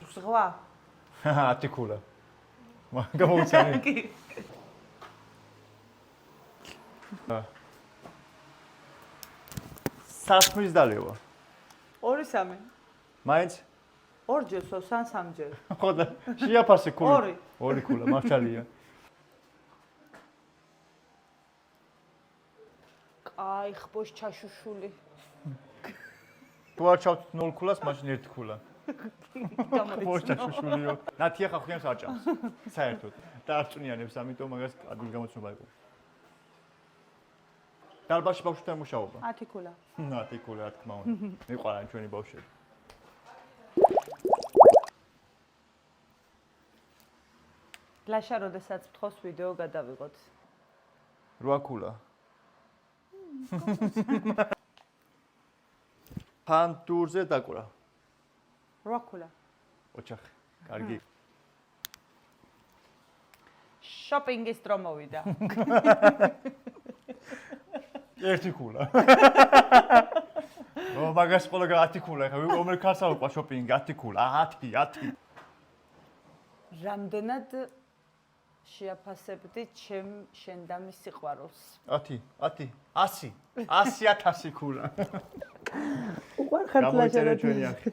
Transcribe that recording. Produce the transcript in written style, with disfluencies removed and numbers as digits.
ზღვა. 10 ქულა. გამოვიცანი. სასმის დალევა. 2-3. მაინც? ორჯერ სან სამჯერ. ხო და შეაფასე ქულა. 2. 2 ქულა, მართალია. აი, ხბოს ჩაშუშული. თუ არ ჩავთ 0 ქულას, მაშინ 1 ქულა. ხბოს ჩაშუშულიო. ნათია ხახიანს აჭამს. საერთოდ. და არ წვნიანებს, ამიტომ მაგას ადგილი გამოცნობა იყო. დალბაში ბავშვთან მუშაობა. 10 ქულა. 10 ქულა, რა თქმა უნდა. მიყვარან ჩვენი ბავშვები. ლაშა როდესაც ფთხოვს ვიდეო გადავიღოთ. 8 ქულა. ფანტურზე დაკვრა. 8 ქულა. ოჩახი. კარგი. შოპინგის დრო მოვიდა. 1 ქულა. მაგას ყველა 10 ქულა, ხა რომელ ქარს აუყვა შოპინგი 10 ქულა, 10. რამდენად შეაფასებდი შენ და მის სიყვარულს? 10, 100,000 ქულა. უყვარხარ ლაშა. გამოიწერე ჩვენი ახი.